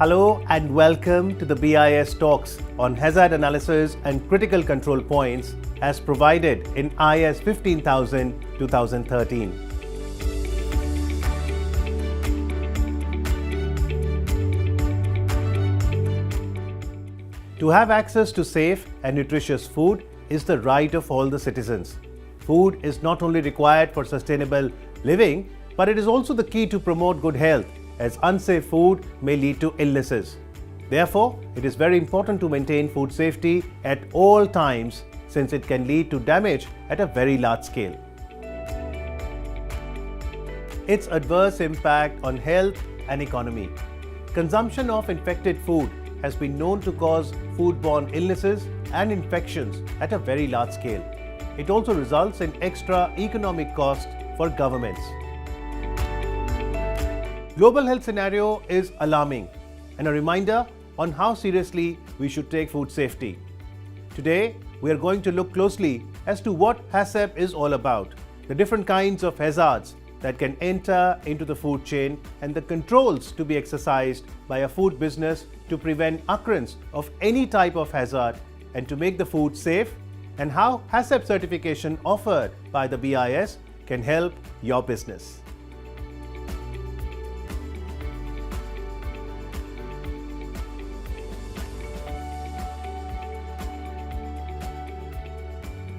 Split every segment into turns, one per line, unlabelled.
Hello and welcome to the BIS Talks on Hazard Analysis and Critical Control Points as provided in IS 15000-2013. To have access to safe and nutritious food is the right of all the citizens. Food is not only required for sustainable living, but it is also the key to promote good health, as unsafe food may lead to illnesses. Therefore, it is very important to maintain food safety at all times, since it can lead to damage at a very large scale. Its adverse impact on health and economy. Consumption of infected food has been known to cause foodborne illnesses and infections at a very large scale. It also results in extra economic costs for governments. Global health scenario is alarming and a reminder on how seriously we should take food safety. Today, we are going to look closely as to what HACCP is all about, the different kinds of hazards that can enter into the food chain and the controls to be exercised by a food business to prevent occurrence of any type of hazard and to make the food safe, and how HACCP certification offered by the BIS can help your business.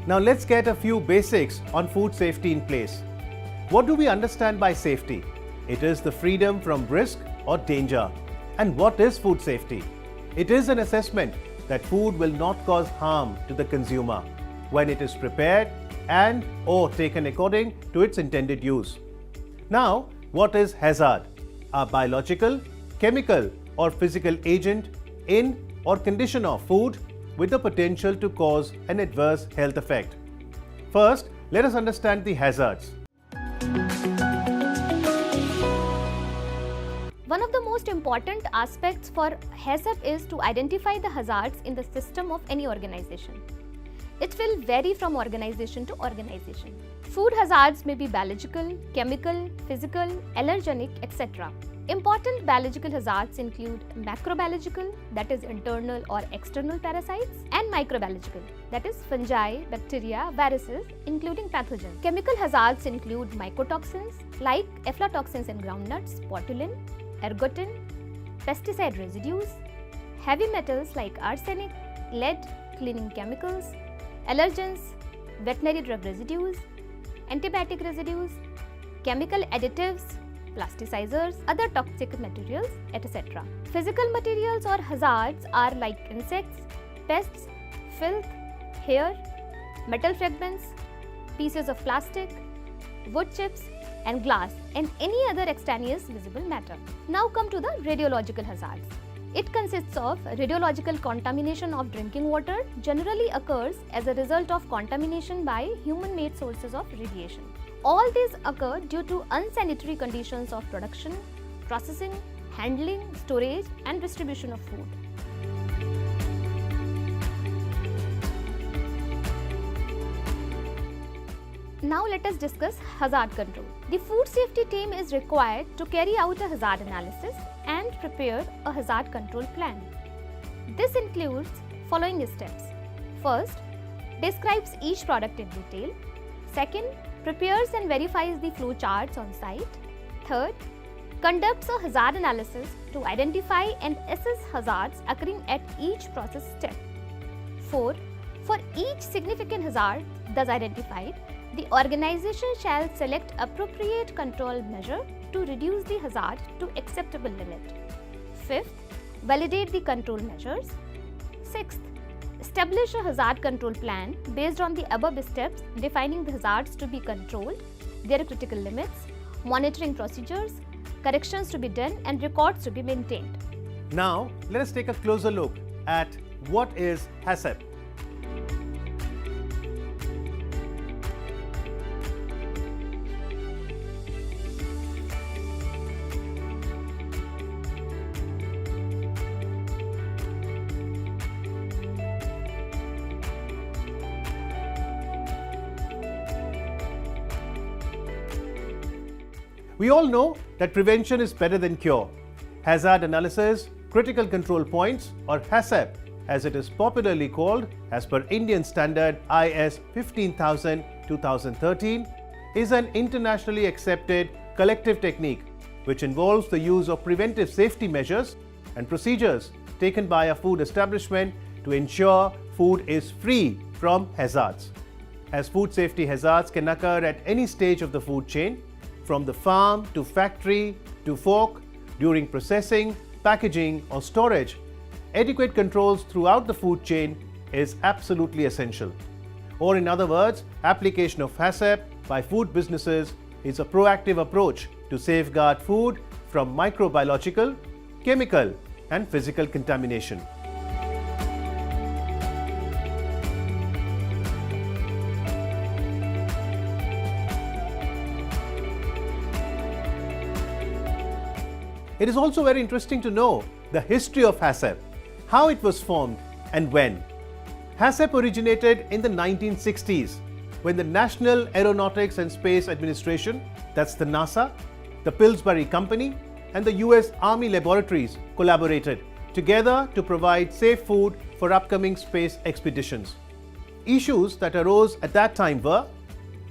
Now let's get a few basics on food safety in place. What do we understand by safety? It is the freedom from risk or danger. And what is food safety? It is an assessment that food will not cause harm to the consumer when it is prepared and or taken according to its intended use. Now, what is hazard? A biological, chemical or physical agent in or condition of food with the potential to cause an adverse health effect. First, let us understand the hazards.
One of the most important aspects for HACCP is to identify the hazards in the system of any organization. It will vary from organization to organization. Food hazards may be biological, chemical, physical, allergenic, etc. Important biological hazards include macrobiological, that is internal or external parasites, and microbiological, that is fungi, bacteria, viruses, including pathogens. Chemical hazards include mycotoxins like aflatoxins in groundnuts, botulin, ergotin, pesticide residues, heavy metals like arsenic, lead, cleaning chemicals, allergens, veterinary drug residues, antibiotic residues, chemical additives, plasticizers, other toxic materials, etc. Physical materials or hazards are like insects, pests, filth, hair, metal fragments, pieces of plastic, wood chips and glass, and any other extraneous visible matter. Now come to the radiological hazards. It consists of radiological contamination of drinking water, generally occurs as a result of contamination by human-made sources of radiation. All these occur due to unsanitary conditions of production, processing, handling, storage and distribution of food. Now let us discuss hazard control. The food safety team is required to carry out a hazard analysis and prepare a hazard control plan. This includes following steps. First, describes each product in detail. Second, prepares and verifies the flow charts on site. Third, conducts a hazard analysis to identify and assess hazards occurring at each process step. Fourth, for each significant hazard thus identified, the organization shall select appropriate control measure to reduce the hazard to acceptable limit. Fifth, validate the control measures. Sixth, establish a hazard control plan based on the above steps, defining the hazards to be controlled, their critical limits, monitoring procedures, corrections to be done and records to be maintained.
Now, let us take a closer look at what is HACCP. We all know that prevention is better than cure. Hazard analysis critical control points, or HACCP as it is popularly called as per Indian standard IS 15000-2013, is an internationally accepted collective technique which involves the use of preventive safety measures and procedures taken by a food establishment to ensure food is free from hazards. As food safety hazards can occur at any stage of the food chain, from the farm to factory to fork, during processing, packaging or storage, adequate controls throughout the food chain is absolutely essential. Or in other words, application of HACCP by food businesses is a proactive approach to safeguard food from microbiological, chemical and physical contamination. It is also very interesting to know the history of HACCP, how it was formed and when. HACCP originated in the 1960s when the National Aeronautics and Space Administration, that's the NASA, the Pillsbury Company and the US Army laboratories collaborated together to provide safe food for upcoming space expeditions. Issues that arose at that time were: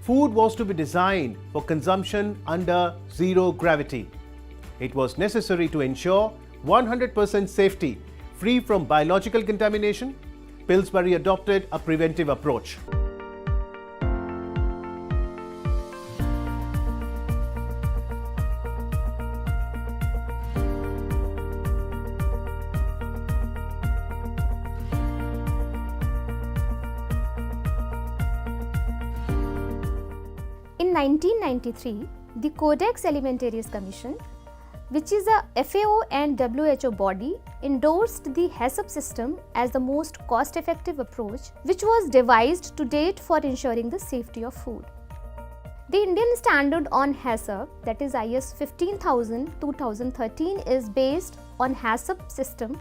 food was to be designed for consumption under zero gravity. It was necessary to ensure 100% safety, free from biological contamination. Pillsbury adopted a preventive approach.
In 1993, the Codex Alimentarius Commission, which is a FAO and WHO body, endorsed the HACCP system as the most cost-effective approach which was devised to date for ensuring the safety of food. The Indian standard on HACCP, that is IS 15000-2013, is based on HACCP system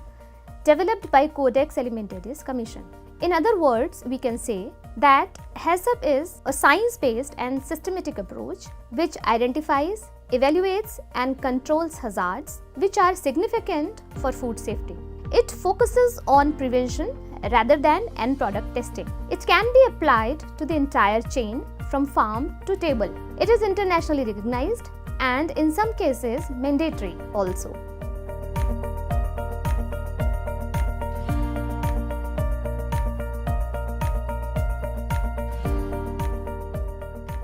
developed by Codex Alimentarius Commission. In other words, we can say that HACCP is a science-based and systematic approach which identifies, evaluates and controls hazards which are significant for food safety. It focuses on prevention rather than end product testing. It can be applied to the entire chain from farm to table. It is internationally recognized and in some cases mandatory also.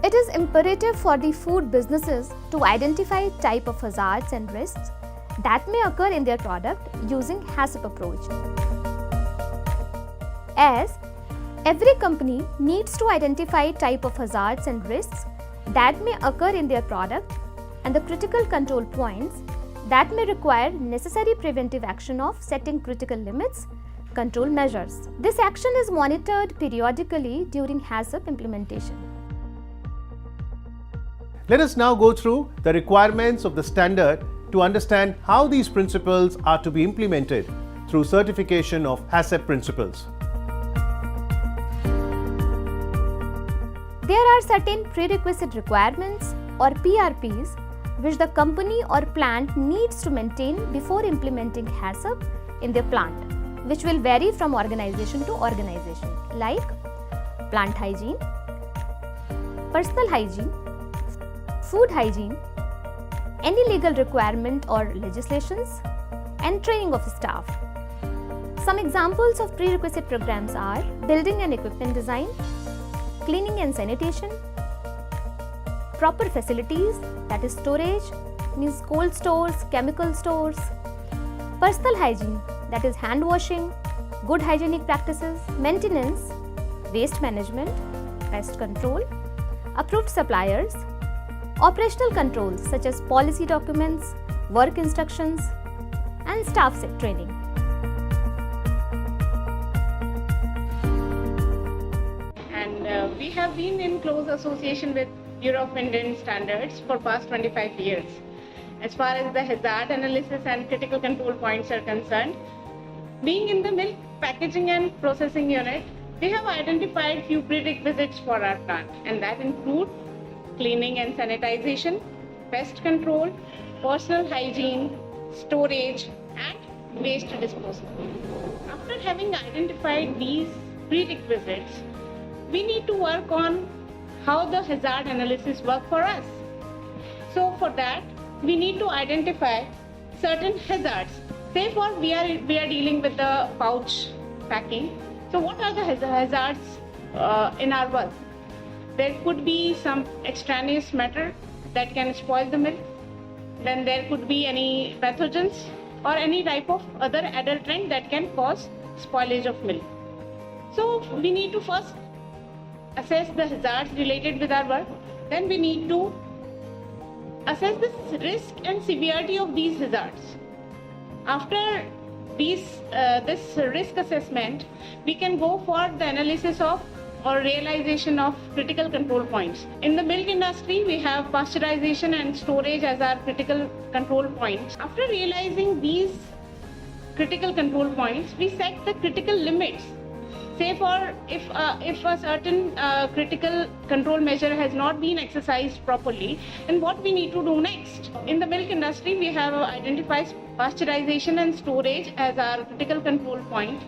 It is imperative for the food businesses to identify type of hazards and risks that may occur in their product using HACCP approach. As every company needs to identify type of hazards and risks that may occur in their product and the critical control points that may require necessary preventive action of setting critical limits, control measures. This action is monitored periodically during HACCP implementation.
Let us now go through the requirements of the standard to understand how these principles are to be implemented through certification of HACCP principles.
There are certain prerequisite requirements or PRPs which the company or plant needs to maintain before implementing HACCP in their plant, which will vary from organization to organization, like plant hygiene, personal hygiene, food hygiene, any legal requirement or legislations, and training of staff. Some examples of prerequisite programs are building and equipment design, cleaning and sanitation, proper facilities, that is storage, means cold stores, chemical stores, personal hygiene, that is hand washing, good hygienic practices, maintenance, waste management, pest control, approved suppliers, operational controls such as policy documents, work instructions, and staff training.
And we have been in close association with Bureau of Indian Standards for past 25 years. As far as the hazard analysis and critical control points are concerned, being in the milk packaging and processing unit, we have identified few prerequisites for our plant, and that include cleaning and sanitization, pest control, personal hygiene, storage, and waste disposal. After having identified these prerequisites, we need to work on how the hazard analysis work for us. So for that, we need to identify certain hazards. Say for we are dealing with the pouch packing. So what are the hazards in our work? There could be some extraneous matter that can spoil the milk. Then there could be any pathogens or any type of other adulterant that can cause spoilage of milk. So we need to first assess the hazards related with our work. Then we need to assess the risk and severity of these hazards. After this risk assessment, we can go for the analysis of or realization of critical control points. In the milk industry, we have pasteurization and storage as our critical control points. After realizing these critical control points, we set the critical limits. Say for if a certain critical control measure has not been exercised properly, then what we need to do next? In the milk industry, we have identified pasteurization and storage as our critical control point,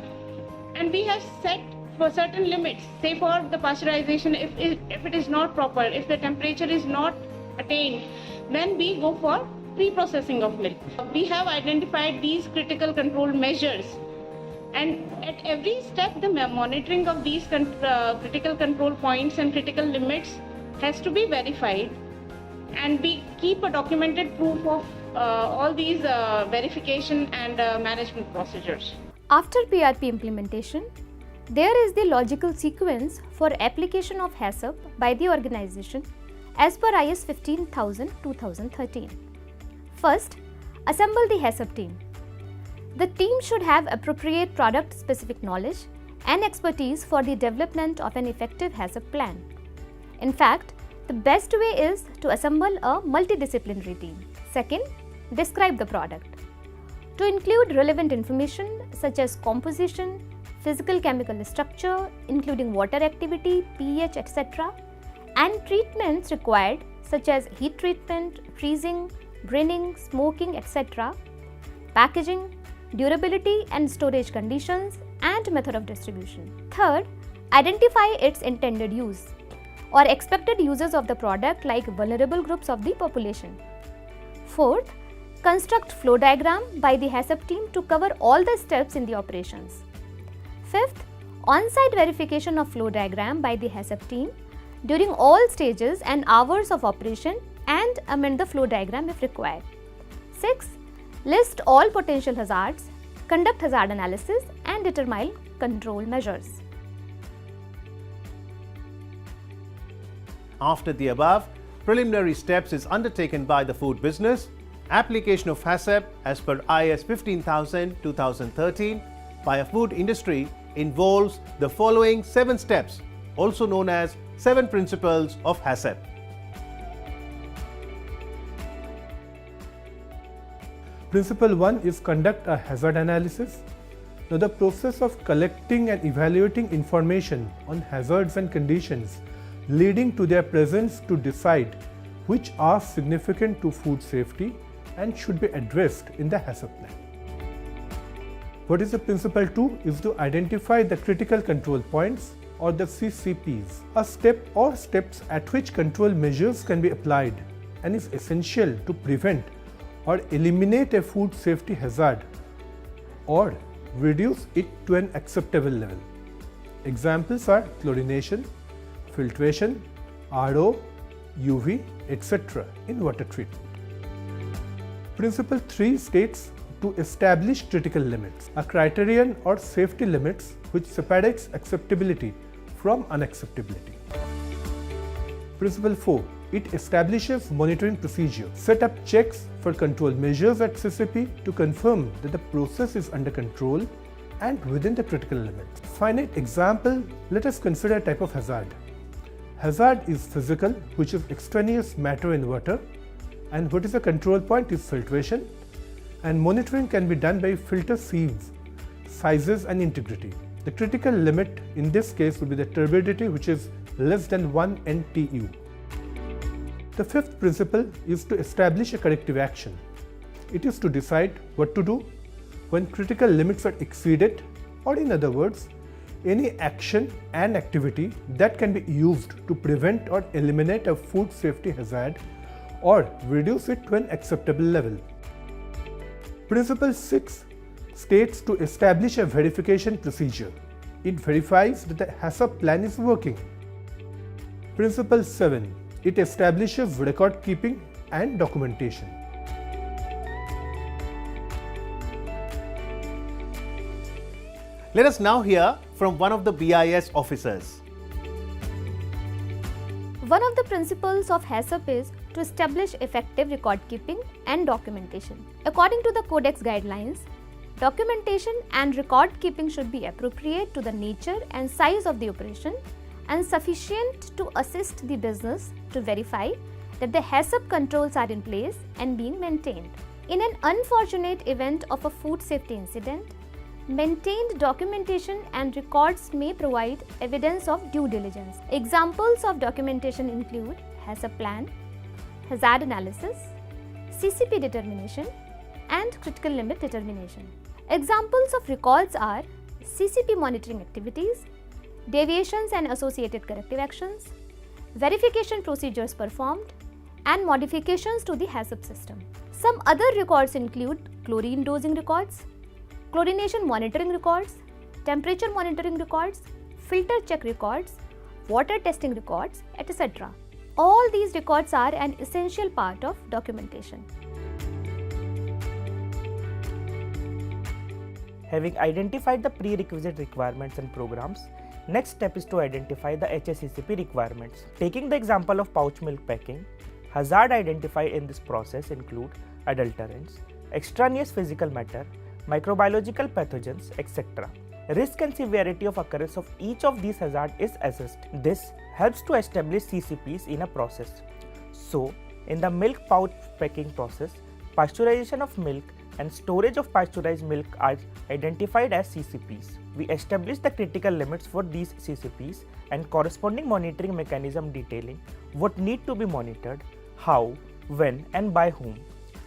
and we have set for certain limits. Say for the pasteurization, if it is not proper, if the temperature is not attained, then we go for pre-processing of milk. We have identified these critical control measures, and at every step the monitoring of these critical control points and critical limits has to be verified, and we keep a documented proof of all these verification and management procedures.
After PRP implementation, there is the logical sequence for application of HACCP by the organization as per IS 15000-2013. First, assemble the HACCP team. The team should have appropriate product-specific knowledge and expertise for the development of an effective HACCP plan. In fact, the best way is to assemble a multidisciplinary team. Second, describe the product. To include relevant information such as composition, physical chemical structure, including water activity, pH, etc., and treatments required such as heat treatment, freezing, brewing, smoking, etc., packaging, durability and storage conditions, and method of distribution. Third, identify its intended use or expected uses of the product like vulnerable groups of the population. Fourth, construct flow diagram by the HACCP team to cover all the steps in the operations. Fifth, on-site verification of flow diagram by the HACCP team during all stages and hours of operation, and amend the flow diagram if required. Sixth, list all potential hazards, conduct hazard analysis, and determine control measures.
After the above, preliminary steps is undertaken by the food business. Application of HACCP as per IS 15000-2013 by a food industry involves the following 7 steps, also known as 7 principles of HACCP.
Principle 1 is conduct a hazard analysis. Now, the process of collecting and evaluating information on hazards and conditions leading to their presence to decide which are significant to food safety and should be addressed in the HACCP plan. What is the principle 2 is to identify the critical control points or the CCPs, a step or steps at which control measures can be applied and is essential to prevent or eliminate a food safety hazard or reduce it to an acceptable level. Examples are chlorination, filtration, RO, UV, etc. in water treatment. Principle 3 states to establish critical limits, a criterion or safety limits which separates acceptability from unacceptability. Principle 4, it establishes monitoring procedure, set up checks for control measures at CCP to confirm that the process is under control and within the critical limits. Finite example, let us consider a type of hazard. Hazard is physical, which is extraneous matter in water, and what is a control point is filtration, and monitoring can be done by filter sieves, sizes and integrity. The critical limit in this case would be the turbidity, which is less than 1 NTU. The fifth principle is to establish a corrective action. It is to decide what to do when critical limits are exceeded, or in other words, any action and activity that can be used to prevent or eliminate a food safety hazard or reduce it to an acceptable level. Principle 6 states to establish a verification procedure. It verifies that the HACCP plan is working. Principle 7, it establishes record keeping and documentation.
Let us now hear from one of the BIS officers.
One of the principles of HACCP is to establish effective record keeping and documentation. According to the Codex guidelines, documentation and record keeping should be appropriate to the nature and size of the operation and sufficient to assist the business to verify that the HACCP controls are in place and being maintained. In an unfortunate event of a food safety incident, maintained documentation and records may provide evidence of due diligence. Examples of documentation include HACCP plan, hazard analysis, CCP determination, and critical limit determination. Examples of records are CCP monitoring activities, deviations and associated corrective actions, verification procedures performed, and modifications to the HACCP system. Some other records include chlorine dosing records, chlorination monitoring records, temperature monitoring records, filter check records, water testing records, etc. All these records are an essential part of documentation.
Having identified the prerequisite requirements and programs, next step is to identify the HACCP requirements. Taking the example of pouch milk packing, hazard identified in this process include adulterants, extraneous physical matter, microbiological pathogens, etc. Risk and severity of occurrence of each of these hazards is assessed. This helps to establish CCPs in a process. So, in the milk pouch packing process, pasteurization of milk and storage of pasteurized milk are identified as CCPs. We establish the critical limits for these CCPs and corresponding monitoring mechanism detailing what need to be monitored, how, when and by whom.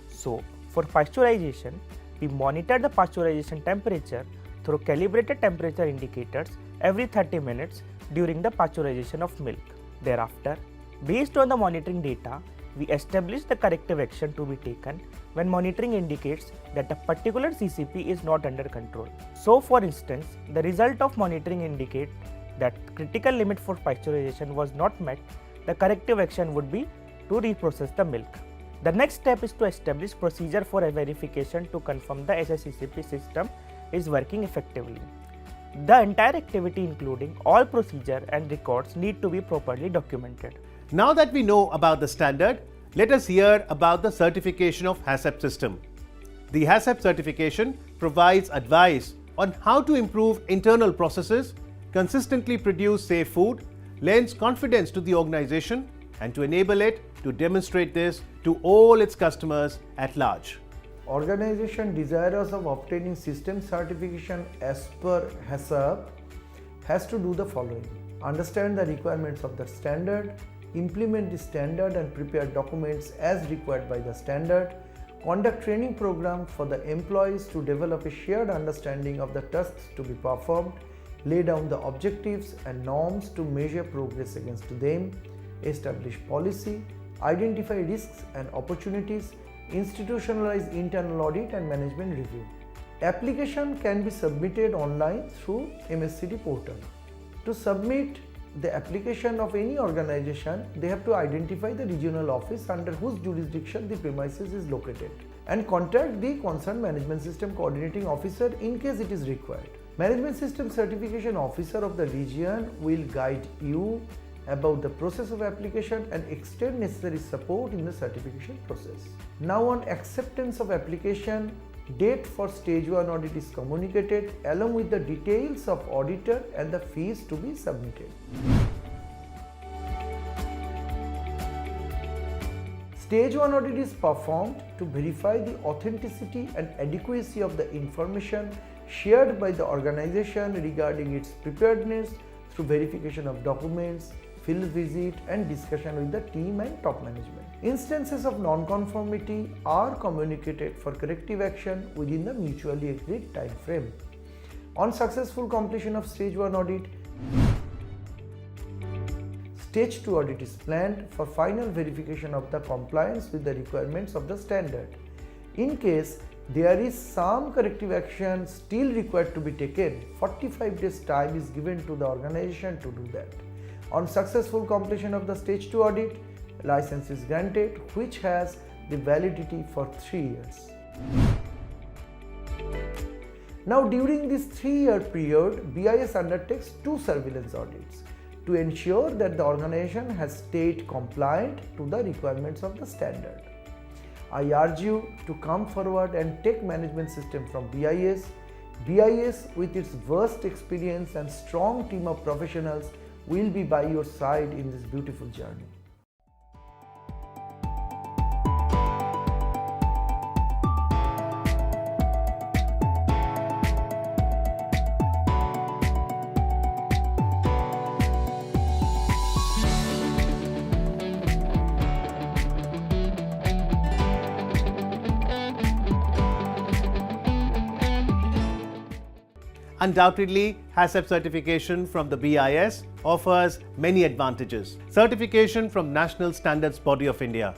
So, for pasteurization, we monitor the pasteurization temperature through calibrated temperature indicators every 30 minutes during the pasteurization of milk. Thereafter, based on the monitoring data, we establish the corrective action to be taken when monitoring indicates that a particular CCP is not under control. So, for instance, the result of monitoring indicate that critical limit for pasteurization was not met, the corrective action would be to reprocess the milk. The next step is to establish procedure for a verification to confirm the HACCP system is working effectively. The entire activity including all procedure and records need to be properly documented.
Now that we know about the standard, let us hear about the certification of HACCP system. The HACCP certification provides advice on how to improve internal processes, consistently produce safe food, lends confidence to the organization, and to enable it to demonstrate this to all its customers at large.
Organization desirous of obtaining system certification as per HACCP has to do the following: understand the requirements of the standard, implement the standard and prepare documents as required by the standard, conduct training program for the employees to develop a shared understanding of the tasks to be performed, lay down the objectives and norms to measure progress against them, establish policy, identify risks and opportunities, institutionalize internal audit and management review. Application can be submitted online through MSCD portal. To submit the application of any organization, they have to identify the regional office under whose jurisdiction the premises is located and contact the concerned management system coordinating officer in case it is required. Management system certification officer of the region will guide you about the process of application and extend necessary support in the certification process. Now on acceptance of application, date for stage 1 audit is communicated along with the details of auditor and the fees to be submitted. Stage 1 audit is performed to verify the authenticity and adequacy of the information shared by the organization regarding its preparedness through verification of documents, field visit and discussion with the team and top management. Instances of non-conformity are communicated for corrective action within the mutually agreed time frame. On successful completion of Stage 1 audit, Stage 2 audit is planned for final verification of the compliance with the requirements of the standard. In case there is some corrective action still required to be taken, 45 days time is given to the organization to do that. On successful completion of the Stage 2 audit, license is granted, which has the validity for 3 years. Now during this 3-year period, BIS undertakes 2 surveillance audits to ensure that the organization has stayed compliant to the requirements of the standard. I urge you to come forward and take management system from BIS. BIS, with its vast experience and strong team of professionals, will be by your side in this beautiful journey.
Undoubtedly, HACCP certification from the BIS offers many advantages. Certification from National Standards Body of India.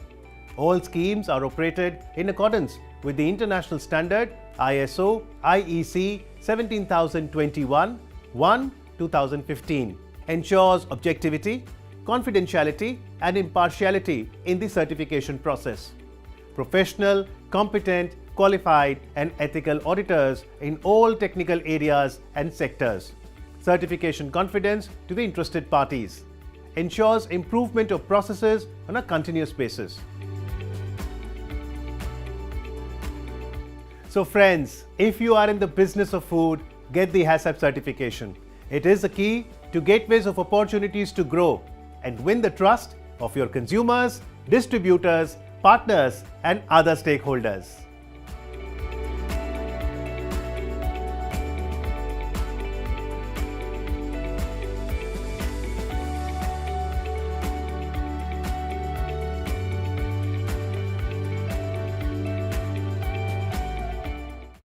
All schemes are operated in accordance with the international standard ISO IEC 17021-1/2015. Ensures objectivity, confidentiality and impartiality in the certification process. Professional, competent, qualified and ethical auditors in all technical areas and sectors. Certification confidence to the interested parties. Ensures improvement of processes on a continuous basis. So friends, if you are in the business of food, get the HACCP certification. It is the key to gateways of opportunities to grow and win the trust of your consumers, distributors, partners and other stakeholders.